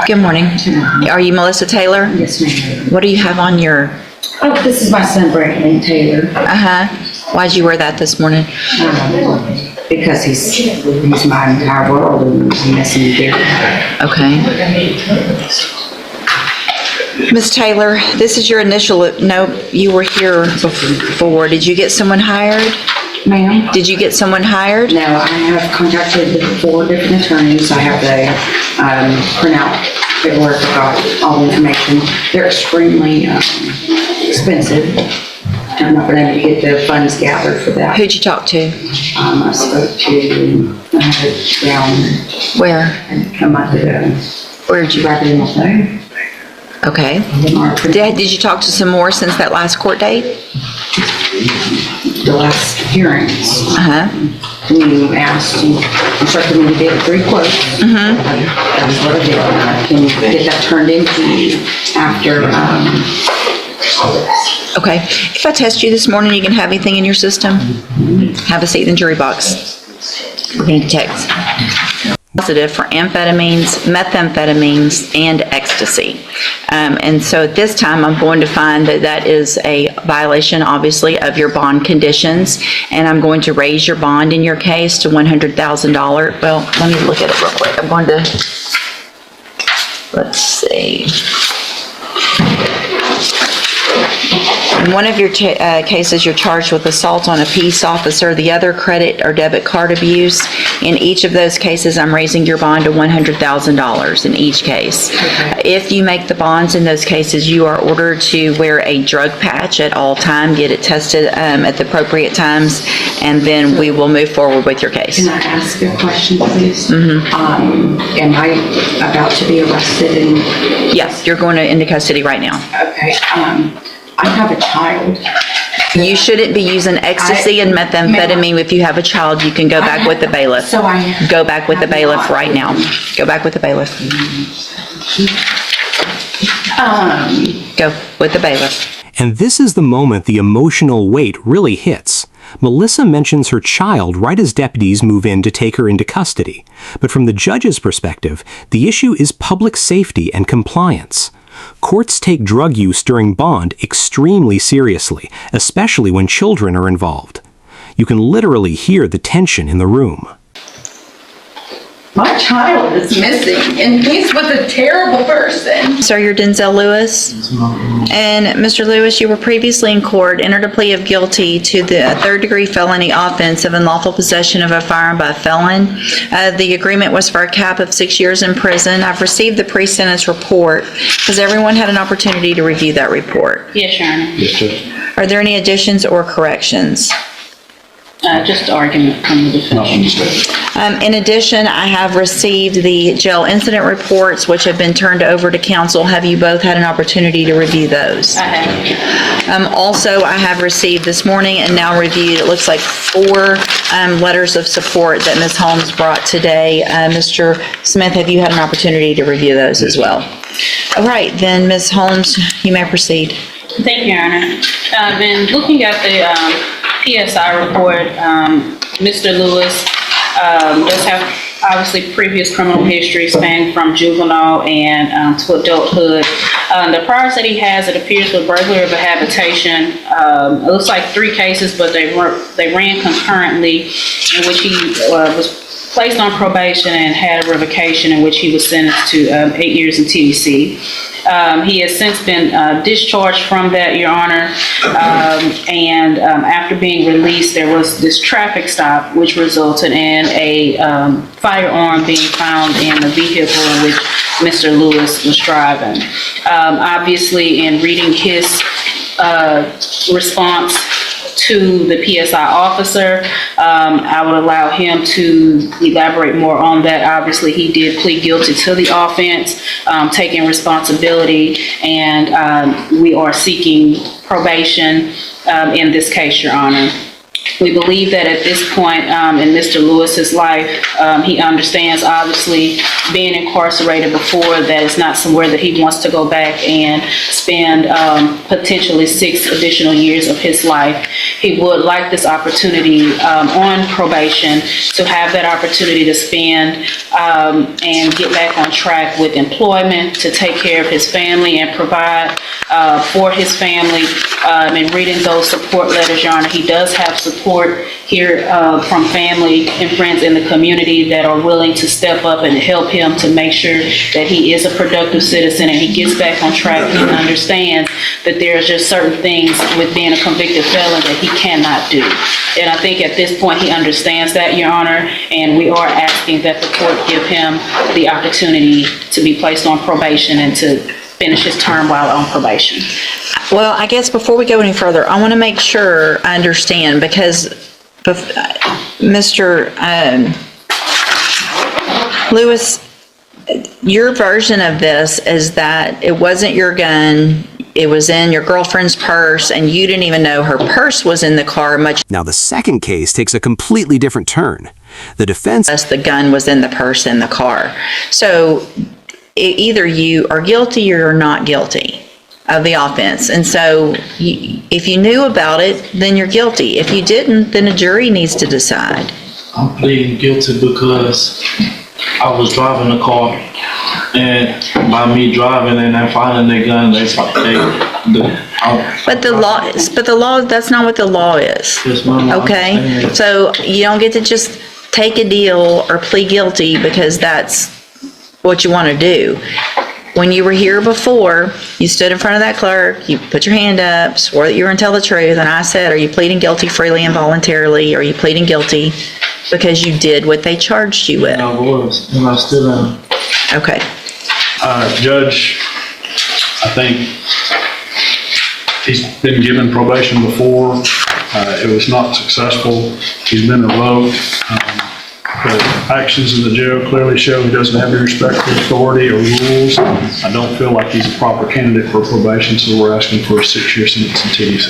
Good morning. Are you Melissa Taylor? Yes, ma'am. What do you have on your... Oh, this is my son, Brandon Taylor. Why'd you wear that this morning? Because he's my entire world and he's messing me there. Okay. Ms. Taylor, this is your initial... No, you were here before. Did you get someone hired? Ma'am? Did you get someone hired? No, I have contacted 4 different attorneys. I have the printout paperwork about all the information. They're extremely expensive. I'm not going to get the funds gathered for that. Who'd you talk to? I spoke to down Where? a month ago. Where'd you... Right in my phone. Okay. Did you talk to some more since that last court date? The last hearings. You asked, you instructed me to get 3 quotes. That's what I did. Can you get that turned into you after, Okay. If I test you this morning, you can have anything in your system? Have a seat in the jury box. We're going to detect positive for amphetamines, methamphetamines, and ecstasy. And so at this time, I'm going to find that that is a violation, obviously, of your bond conditions, and I'm going to raise your bond in your case to $100,000. Well, let me look at it real quick. I'm going to, let's see. In one of your cases, you're charged with assault on a peace officer, the other credit or debit card abuse. In each of those cases, I'm raising your bond to $100,000 in each case. Okay. If you make the bonds in those cases, you are ordered to wear a drug patch at all times, get it tested at the appropriate times, and then we will move forward with your case. Can I ask a question, please? Am I about to be arrested? Yes, you're going into custody right now. Okay. I have a child. You shouldn't be using ecstasy and methamphetamine. If you have a child, you can go back with the bailiff. So go back with the bailiff right now. Go back with the bailiff. Go with the bailiff. And this is the moment the emotional weight really hits. Melissa mentions her child right as deputies move in to take her into custody. But from the judge's perspective, the issue is public safety and compliance. Courts take drug use during bond extremely seriously, especially when children are involved. You can literally hear the tension in the room. My child is missing, and he's with a terrible person. Sir, you're Denzel Lewis. And Mr. Lewis, you were previously in court, entered a plea of guilty to the third-degree felony offense of unlawful possession of a firearm by a felon. The agreement was for a cap of 6 years in prison. I've received the pre-sentence report. Has everyone had an opportunity to review that report? Yes, Your Honor. Yes, sir. Are there any additions or corrections? Just argument from the defense. In addition, I have received the jail incident reports, which have been turned over to counsel. Have you both had an opportunity to review those? I have. Also, I have received this morning and now reviewed, it looks like 4 letters of support that Ms. Holmes brought today. Mr. Smith, have you had an opportunity to review those as well? All right, then Ms. Holmes, you may proceed. Thank you, Your Honor. I've been looking at the PSI report. Mr. Lewis does have obviously previous criminal history spanning from juvenile and to adulthood. The priors that he has, it appears with burglary of a habitation. It looks like 3 cases, but they ran concurrently, in which he was placed on probation and had a revocation, in which he was sentenced to 8 years in TDC. He has since been discharged from that, Your Honor, and after being released, there was this traffic stop, which resulted in a firearm being found in the vehicle in which Mr. Lewis was driving. Obviously, in reading his response to the PSI officer, I would allow him to elaborate more on that. Obviously, he did plead guilty to the offense, taking responsibility, and we are seeking probation in this case, Your Honor. We believe that at this point in Mr. Lewis's life, he understands, obviously, being incarcerated before, that it's not somewhere that he wants to go back and spend potentially 6 additional years of his life. he would like this opportunity on probation to have that opportunity to spend and get back on track with employment, to take care of his family and provide for his family. And reading those support letters, Your Honor, he does have support here from family and friends in the community that are willing to step up and help him to make sure that he is a productive citizen and he gets back on track and understands that there's just certain things with being a convicted felon that he cannot do. And I think at this point he understands that, Your Honor, and we are asking that the court give him the opportunity to be placed on probation and to finish his term while on probation. Well, I guess before we go any further, I want to make sure I understand, because Mr. Lewis, your version of this is that it wasn't your gun, it was in your girlfriend's purse, and you didn't even know her purse was in the car, much Now, the second case takes a completely different turn. The defense less the gun was in the purse in the car. So either you are guilty or you're not guilty of the offense. And so if you knew about it, then you're guilty. If you didn't, then a jury needs to decide. I'm pleading guilty because I was driving the car, and by me driving and then finding the gun, But the law, that's not what the law is. Yes, ma'am, I Okay? understand. So you don't get to just take a deal or plead guilty because that's what you want to do. When you were here before, you stood in front of that clerk, you put your hand up, swore that you were going to tell the truth, and I said, are you pleading guilty freely and voluntarily, or are you pleading guilty because you did what they charged you with? I was, and I still am. Okay. Judge, I think he's been given probation before. It was not successful. He's been revoked. The actions in the jail clearly show he doesn't have any respect for authority or rules. I don't feel like he's a proper candidate for probation, so we're asking for a 6-year sentence in TDC.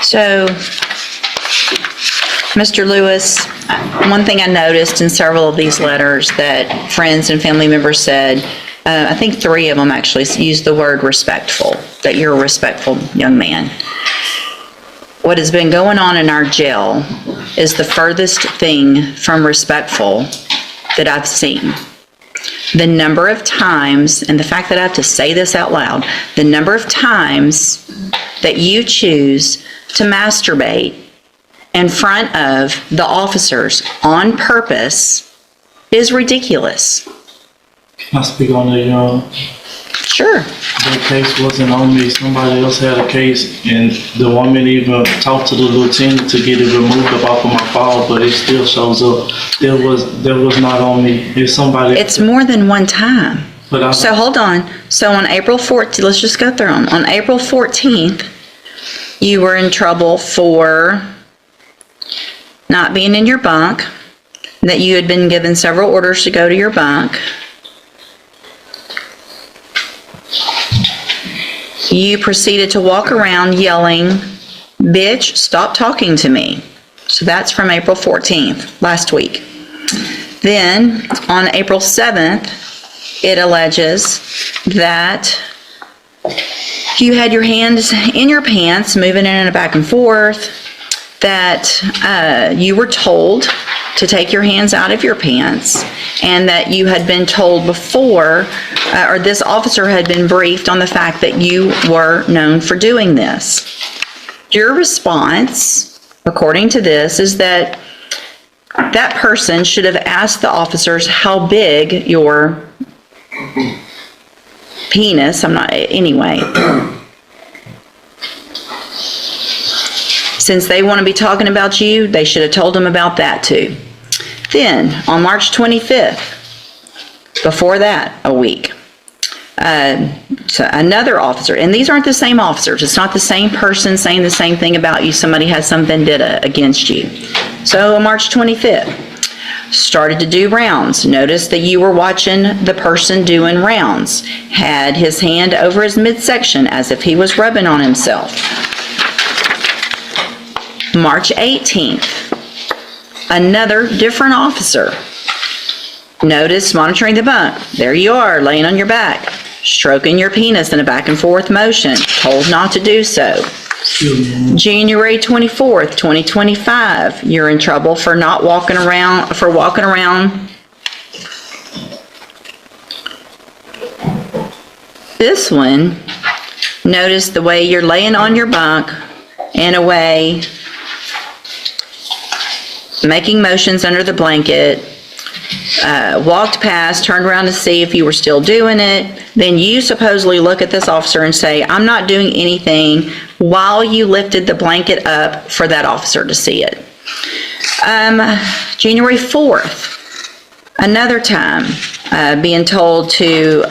So, Mr. Lewis, one thing I noticed in several of these letters that friends and family members said, I think 3 of them actually used the word respectful, that you're a respectful young man. What has been going on in our jail is the furthest thing from respectful that I've seen. The number of times, and the fact that I have to say this out loud, the number of times that you choose to masturbate in front of the officers on purpose is ridiculous. Can I speak on that, Your Honor? Sure. The case wasn't on me. Somebody else had a case, and the woman even talked to the lieutenant to get it removed off of my file, but it still shows up. There was not on me. If somebody. It's more than one time. But So hold on. So on April 14th, let's just go through them. On April 14th, you were in trouble for not being in your bunk, that you had been given several orders to go to your bunk. You proceeded to walk around yelling, "Bitch, stop talking to me." So that's from April 14th, last week. Then on April 7th, it alleges that you had your hands in your pants, moving in and back and forth, that you were told to take your hands out of your pants, and that you had been told before, or this officer had been briefed on the fact that you were known for doing this. Your response, according to this, is that that person should have asked the officers how big your penis, anyway. Since they want to be talking about you, they should have told them about that too. Then, on March 25th, before that, a week, so another officer, and these aren't the same officers, it's not the same person saying the same thing about you, somebody has some vendetta against you. So on March 25th, started to do rounds. Noticed that you were watching the person doing rounds. Had his hand over his midsection as if he was rubbing on himself. March 18th, another different officer. Noticed monitoring the bunk. There you are, laying on your back. stroking your penis in a back and forth motion, told not to do so. January 24th, 2025, you're in trouble for walking around. This one, notice the way you're laying on your bunk in a way, making motions under the blanket, walked past, turned around to see if you were still doing it. Then you supposedly look at this officer and say, I'm not doing anything, while you lifted the blanket up for that officer to see it. January 4th, another time, being told to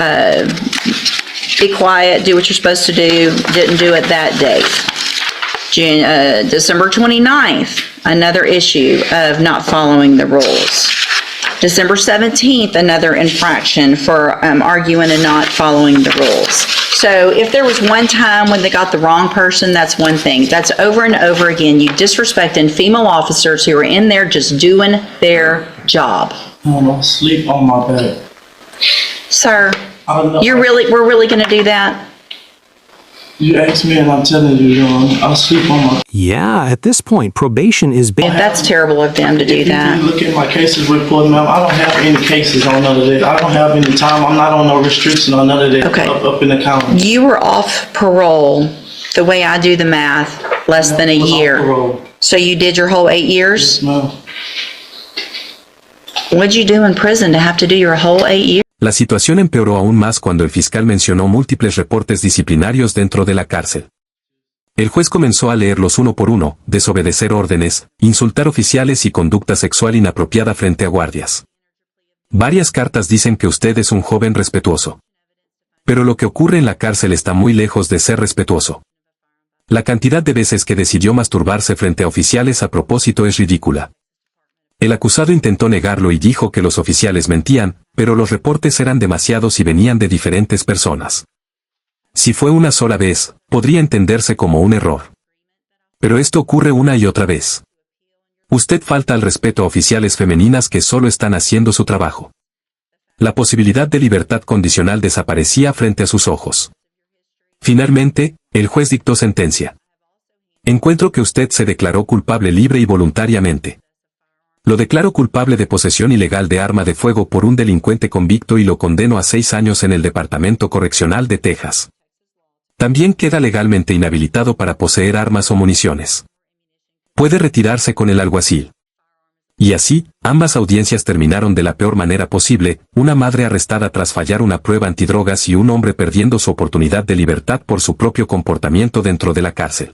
be quiet, do what you're supposed to do, didn't do it that day. December 29th, another issue of not following the rules. December 17th, another infraction for arguing and not following the rules. So if there was one time when they got the wrong person, that's one thing. That's over and over again, you disrespecting female officers who are in there just doing their job. I'll sleep on my bed. Sir, we're really gonna do that? You asked me and I'm telling you, I'll sleep on my... Yeah, at this point, probation is... That's terrible of them to do that. If you look at my cases report, ma'am, I don't have any cases on none of that. I don't have any time. I'm not on no restriction on none of that. Okay. Up in the county. You were off parole, the way I do the math, less than a I was off year. parole. So you did your whole 8 years? Yes, ma'am. What'd you do in prison to have to do your whole 8 years? La situación empeoró aún más cuando el fiscal mencionó múltiples reportes disciplinarios dentro de la cárcel. El juez comenzó a leerlos uno por uno, desobedecer órdenes, insultar oficiales y conducta sexual inapropiada frente a guardias. Varias cartas dicen que usted es un joven respetuoso. Pero lo que ocurre en la cárcel está muy lejos de ser respetuoso. La cantidad de veces que decidió masturbarse frente a oficiales a propósito es ridícula. El acusado intentó negarlo y dijo que los oficiales mentían, pero los reportes eran demasiados y venían de diferentes personas. Si fue una sola vez, podría entenderse como un error. Pero esto ocurre una y otra vez. Usted falta al respeto a oficiales femeninas que solo están haciendo su trabajo. La posibilidad de libertad condicional desaparecía frente a sus ojos. Finalmente, el juez dictó sentencia. Encuentro que usted se declaró culpable libre y voluntariamente. Lo declaro culpable de posesión ilegal de arma de fuego por un delincuente convicto y lo condeno a 6 años en el Departamento Correccional de Texas. También queda legalmente inhabilitado para poseer armas o municiones. Puede retirarse con el alguacil. Y así, ambas audiencias terminaron de la peor manera posible, una madre arrestada tras fallar una prueba antidrogas y un hombre perdiendo su oportunidad de libertad por su propio comportamiento dentro de la cárcel.